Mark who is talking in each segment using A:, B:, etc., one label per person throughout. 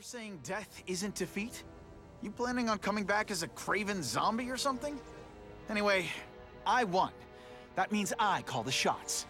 A: saying death isn't defeat? You planning on coming back as a Kraven zombie or something? Anyway, I won. That means I call the shots.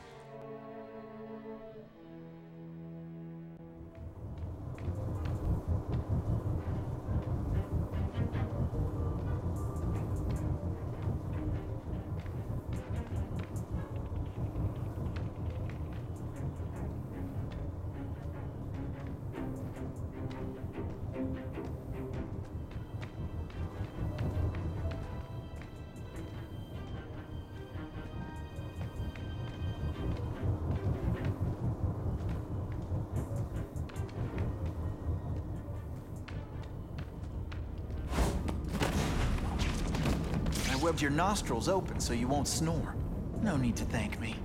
A: I webbed your nostrils open so you won't snore. No need to thank me.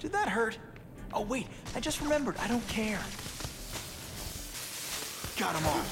A: Did that hurt? Oh wait, I just remembered, I don't care. Got 'em all.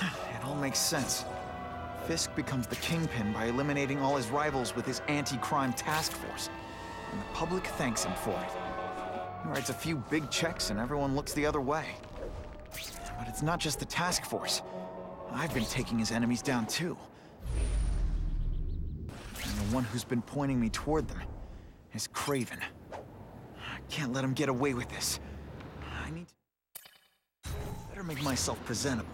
A: It all makes sense. Fisk becomes the kingpin by eliminating all his rivals with his anti-crime task force. And the public thanks him for it. He writes a few big checks and everyone looks the other way. But it's not just the task force. I've been taking his enemies down too. And the one who's been pointing me toward them is Kraven. I can't let him get away with this. I need to... better make myself presentable.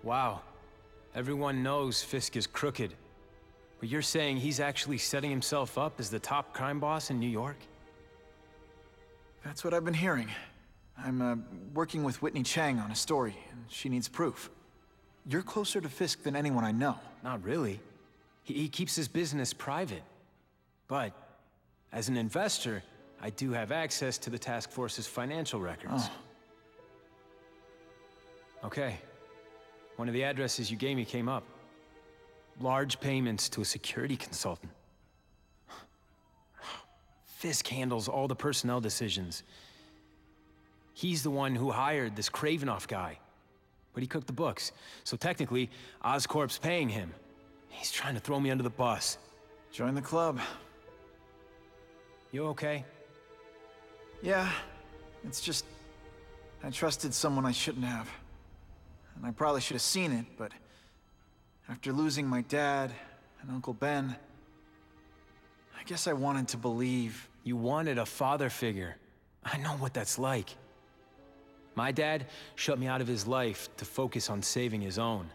B: Wow. Everyone knows Fisk is crooked. But you're saying he's actually setting himself up as the top crime boss in New York?
A: That's what I've been hearing. I'm working with Whitney Chang on a story, and she needs proof. You're closer to Fisk than anyone I know.
B: Not really. He keeps his business private. But, as an investor, I do have access to the task force's financial records.
A: Oh.
B: Okay. One of the addresses you gave me came up. Large payments to a security consultant. Fisk handles all the personnel decisions. He's the one who hired this Kraven guy. But he cooked the books, so technically, Oscorp's paying him. He's trying to throw me under the bus.
A: Join the club.
B: You okay?
A: Yeah, it's just... I trusted someone I shouldn't have. And I probably should have seen it, but... after losing my dad and Uncle Ben... I guess I wanted to believe...
B: You wanted a father figure. I know what that's like. My dad shut me out of his life to focus on saving his own.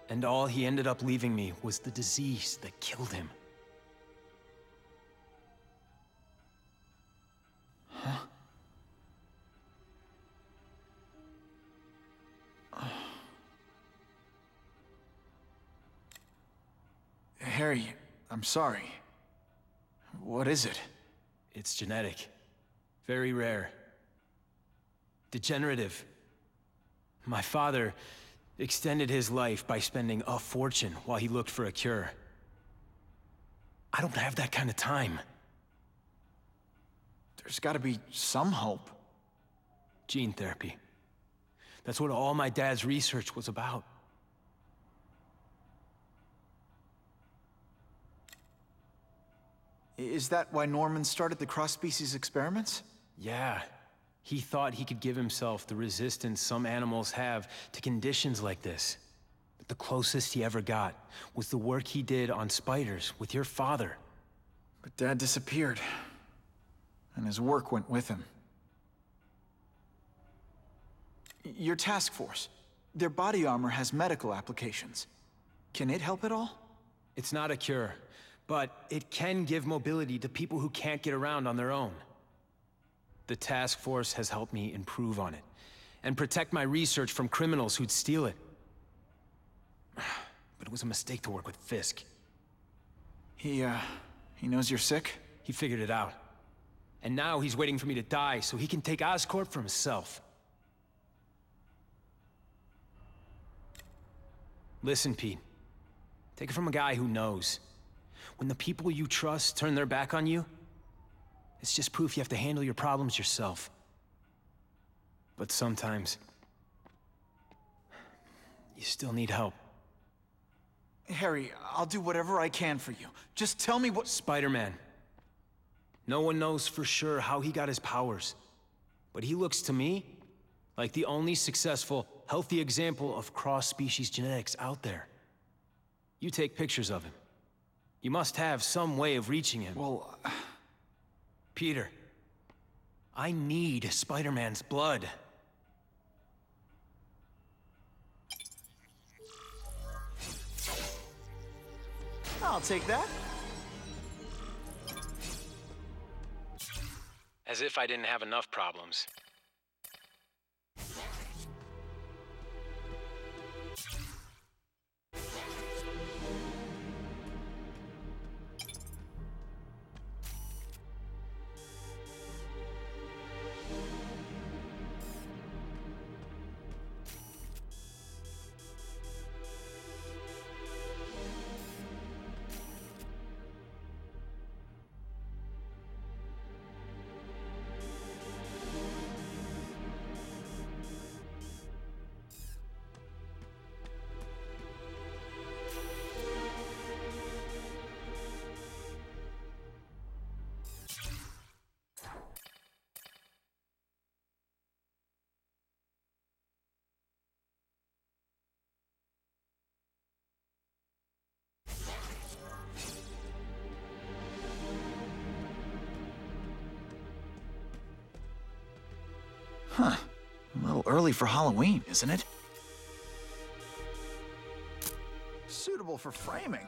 B: And all he ended up leaving me was the disease that killed him.
A: Huh? Harry, I'm sorry. What is it?
B: It's genetic. Very rare. Degenerative. My father extended his life by spending a fortune while he looked for a cure. I don't have that kind of time.
A: There's gotta be some hope.
B: Gene therapy. That's what all my dad's research was about.
A: Is that why Norman started the cross-species experiments?
B: Yeah. He thought he could give himself the resistance some animals have to conditions like this. But the closest he ever got was the work he did on spiders with your father.
A: But Dad disappeared, and his work went with him. Your task force, their body armor has medical applications. Can it help at all?
B: It's not a cure, but it can give mobility to people who can't get around on their own. The task force has helped me improve on it, and protect my research from criminals who'd steal it. But it was a mistake to work with Fisk.
A: He knows you're sick?
B: He figured it out. And now he's waiting for me to die so he can take Oscorp for himself. Listen, Pete. Take it from a guy who knows. When the people you trust turn their back on you, it's just proof you have to handle your problems yourself. But sometimes, you still need help.
A: Harry, I'll do whatever I can for you. Just tell me what—
B: Spider-Man. No one knows for sure how he got his powers. But he looks to me like the only successful, healthy example of cross-species genetics out there. You take pictures of him. You must have some way of reaching him.
A: Well,
B: Peter, I need Spider-Man's blood.
A: I'll take that.
B: As if I didn't have enough problems.
A: Huh. A little early for Halloween, isn't it? Suitable for framing.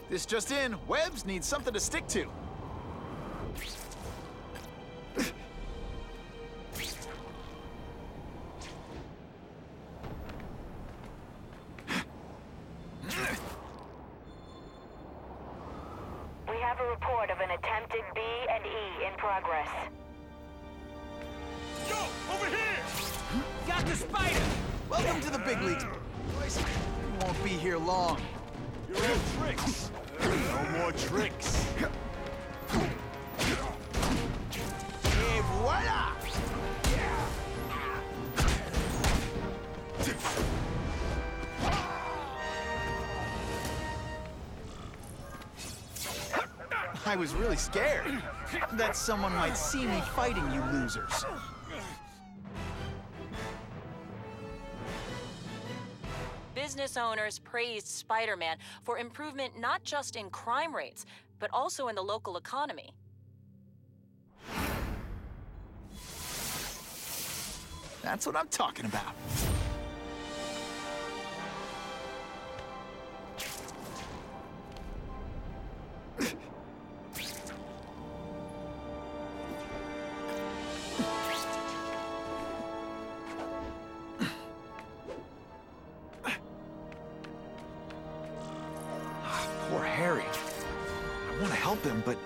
A: This just in, webs need something to stick to.
C: report of an attempted B and E in progress.
D: Yo, over here!
B: Got the spider!
A: Welcome to the big leagues, boys. You won't be here long.
D: You're all tricks. No more tricks.
A: Et voila! I was really scared that someone might see me fighting you losers.
E: Business owners praised Spider-Man for improvement not just in crime rates, but also in the local economy.
A: That's what I'm talking about. Poor Harry. I want to help him, but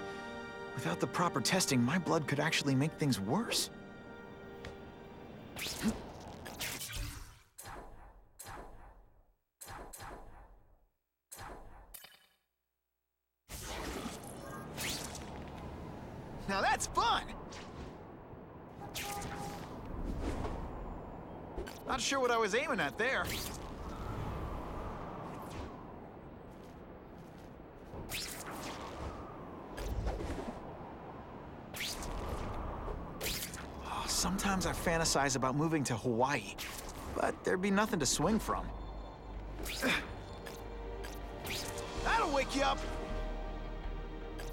A: without the proper testing, my blood could actually make things worse. Now that's fun! Not sure what I was aiming at there. Oh, sometimes I fantasize about moving to Hawaii, but there'd be nothing to swing from. That'll wake you up!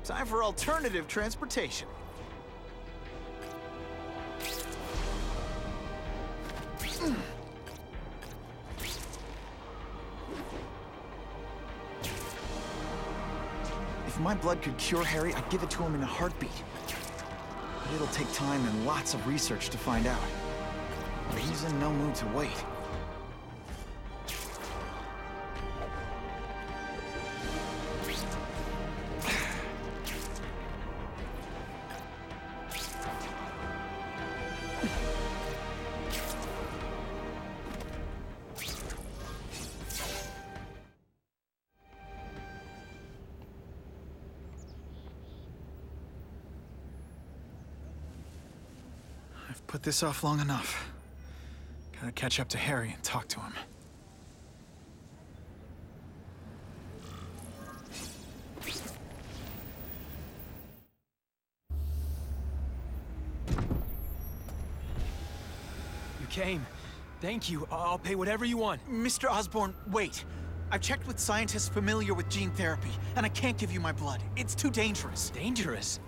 A: Time for alternative transportation. If my blood could cure Harry, I'd give it to him in a heartbeat. But it'll take time and lots of research to find out. But he's in no mood to wait. I've put this off long enough. Gotta catch up to Harry and talk to him.
B: You came. Thank you. I'll pay whatever you want.
A: Mr. Osborn, wait. I've checked with scientists familiar with gene therapy, and I can't give you my blood. It's too dangerous.
B: Dangerous?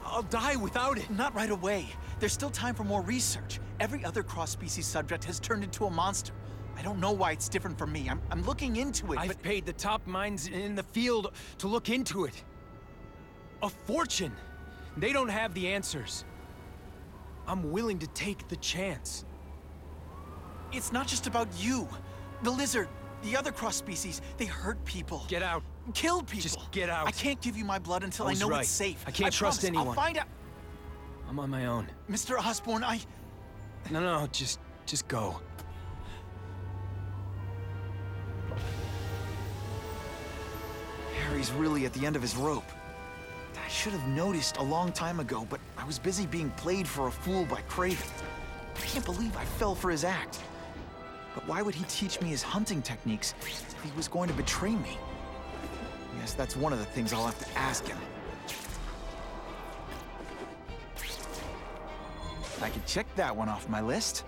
B: I'll die without it.
A: Not right away. There's still time for more research. Every other cross-species subject has turned into a monster. I don't know why it's different from me. I'm looking into it,
B: I've paid the top minds in the field to look into it. A fortune. They don't have the answers. I'm willing to take the chance.
A: It's not just about you. The lizard, the other cross-species, they hurt people.
B: Get out.
A: Kill people.
B: Just get out.
A: I can't give you my blood until I know
B: right.
A: it's safe.
B: I can't trust
A: promise.
B: anyone.
A: I'll find out.
B: I'm on my own.
A: Mr. Osborn,
B: No, just go.
A: Harry's really at the end of his rope. I should have noticed a long time ago, but I was busy being played for a fool by Kraven. I can't believe I fell for his act. But why would he teach me his hunting techniques if he was going to betray me? Yes, that's one of the things I'll have to ask him. I could check that one off my list.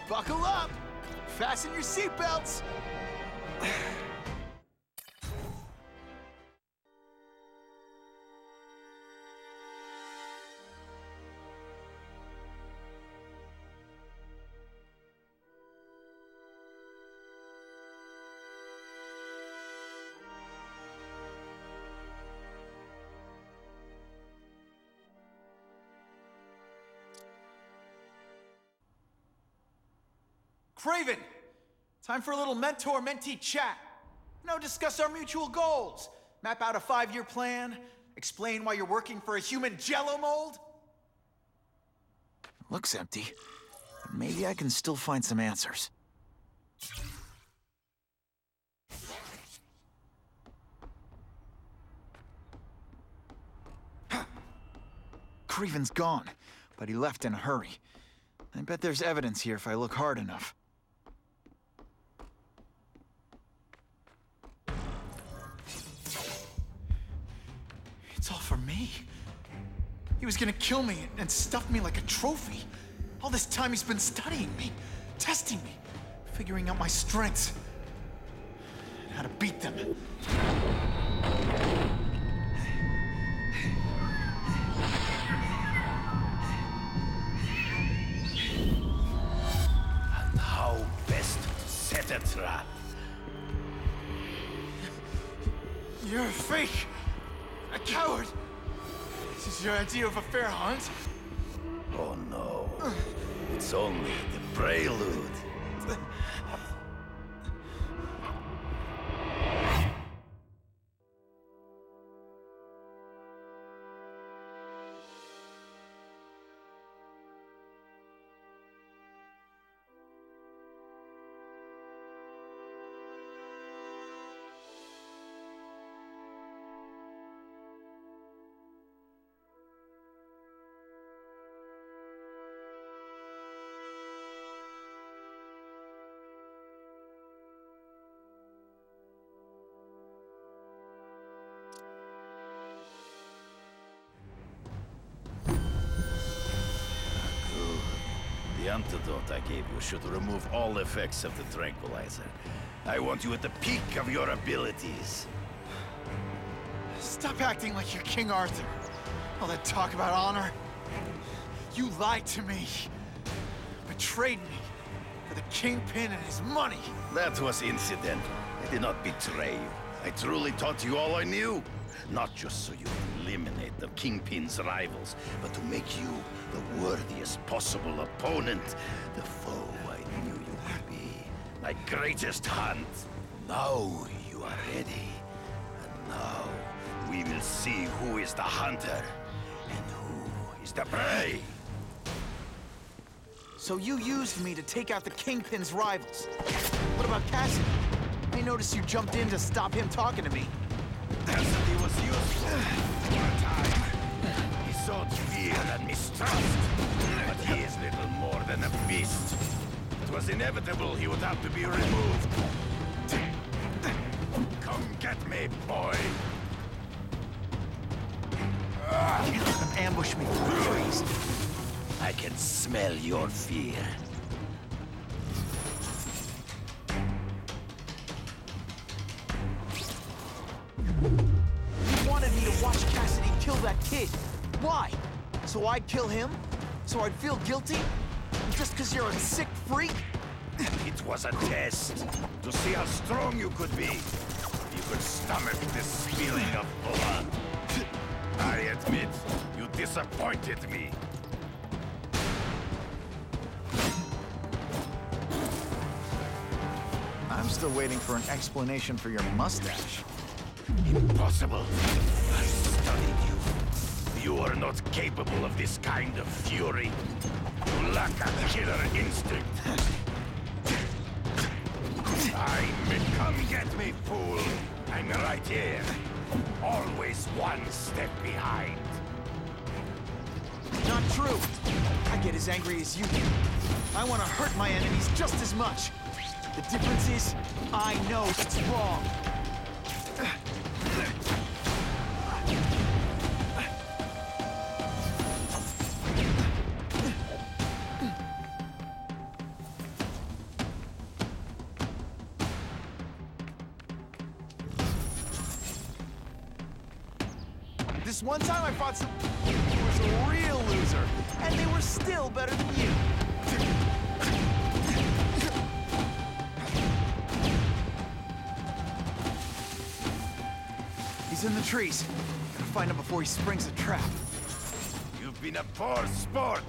A: Buckle up! Fasten your seatbelts! Kraven! Time for a little mentor-mentee chat. Discuss our mutual goals. Map out a 5-year plan. Explain why you're working for a human jello mold. Looks empty. Maybe I can still find some answers. Kraven's gone, but he left in a hurry. I bet there's evidence here if I look hard enough. It's all for me. He was gonna kill me and stuff me like a trophy. All this time he's been studying me, testing me, figuring out my strengths, and how to beat them.
D: And how best to set a trap.
A: You're a fake! A coward! This is your idea of a fair hunt?
D: Oh no. It's only the prelude. The antidote I gave you should remove all effects of the tranquilizer. I want you at the peak of your abilities.
A: Stop acting like you're King Arthur. All that talk about honor. You lied to me. Betrayed me. For the Kingpin and his money.
D: That was incidental. I did not betray you. I truly taught you all I knew. Not just so you would eliminate the Kingpin's rivals, but to make you the worthiest possible opponent. The foe I knew you would be. My greatest hunt. Now you are ready. And now we will see who is the hunter and who is the prey.
A: So you used me to take out the Kingpin's rivals. What about Cassidy? I noticed you jumped in to stop him talking to me.
D: Cassidy was useful for a time. He sought fear and mistrust, but he is little more than a beast. It was inevitable he would have to be removed. Come get me, boy.
A: You let them ambush me through the trees.
D: I can smell your fear.
A: You wanted me to watch Cassidy kill that kid. Why? So I'd kill him? So I'd feel guilty? Just because you're a sick freak?
D: It was a test to see how strong you could be. You could stomach the spilling of blood. I admit, you disappointed me.
A: I'm still waiting for an explanation for your mustache.
D: Impossible. I studied you. You are not capable of this kind of fury. You lack a killer instinct. Come get me, fool. I'm right here. Always one step behind.
A: Not true. I get as angry as you do. I want to hurt my enemies just as much. The difference is, I know it's wrong. This one time I fought some who was a real loser, and they were still better than you. He's in the trees. Gotta find him before he springs a trap.
D: You've been a poor sport.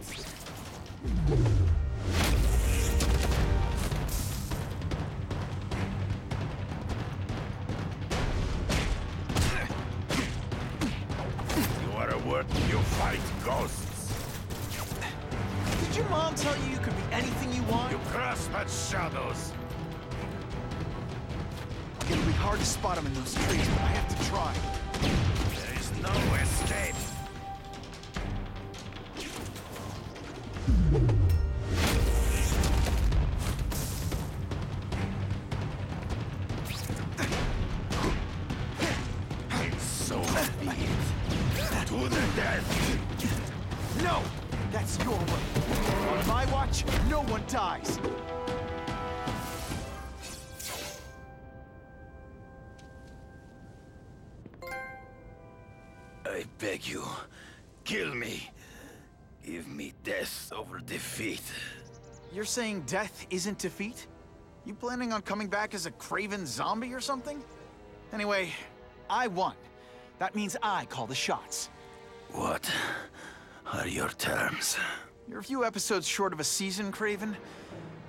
D: but you fight ghosts.
A: Did your mom tell you you could be anything you want?
D: You grasp at shadows.
A: It'll be hard to spot him in those trees, but I have to try.
D: There is no escape. So be it. To the death.
A: No! That's your way. On my watch, no one dies.
D: I beg you, kill me. Give me death over defeat.
A: You're saying death isn't defeat? You planning on coming back as a Kraven zombie or something? Anyway, I won. That means I call the shots.
D: What are your terms?
A: You're a few episodes short of a season, Kraven,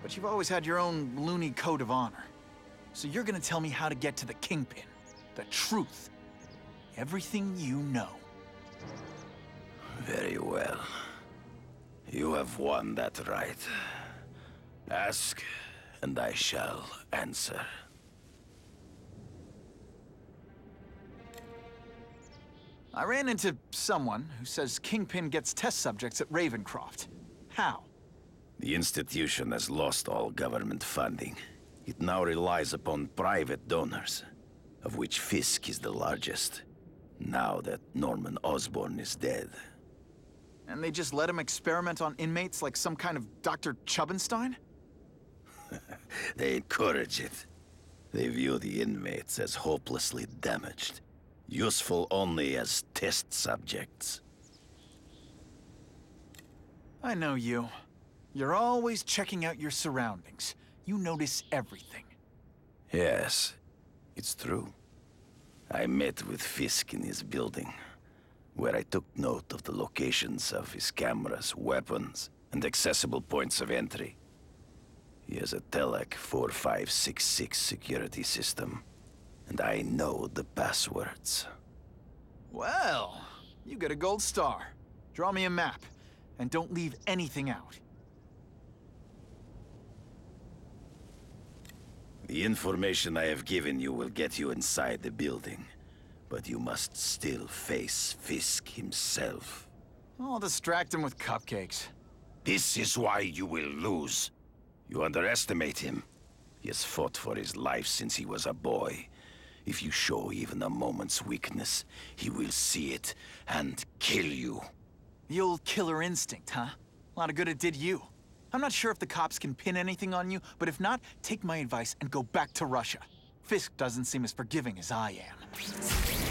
A: but you've always had your own loony code of honor. So you're gonna tell me how to get to the Kingpin. The truth. Everything you know.
D: Very well. You have won that right. Ask, and I shall answer.
A: I ran into someone who says Kingpin gets test subjects at Ravencroft. How?
D: The institution has lost all government funding. It now relies upon private donors, of which Fisk is the largest, now that Norman Osborn is dead.
A: And they just let him experiment on inmates like some kind of Dr. Chubbenstein?
D: They encourage it. They view the inmates as hopelessly damaged, useful only as test subjects.
A: I know you. You're always checking out your surroundings. You notice everything.
D: Yes, it's true. I met with Fisk in his building, where I took note of the locations of his cameras, weapons, and accessible points of entry. He has a Telec 4566 security system, and I know the passwords.
A: Well, you get a gold star. Draw me a map, and don't leave anything out.
D: The information I have given you will get you inside the building, but you must still face Fisk himself.
A: I'll distract him with cupcakes.
D: This is why you will lose. You underestimate him. He has fought for his life since he was a boy. If you show even a moment's weakness, he will see it and kill you.
A: The old killer instinct, huh? A lot of good it did you. I'm not sure if the cops can pin anything on you, but if not, take my advice and go back to Russia. Fisk doesn't seem as forgiving as I am.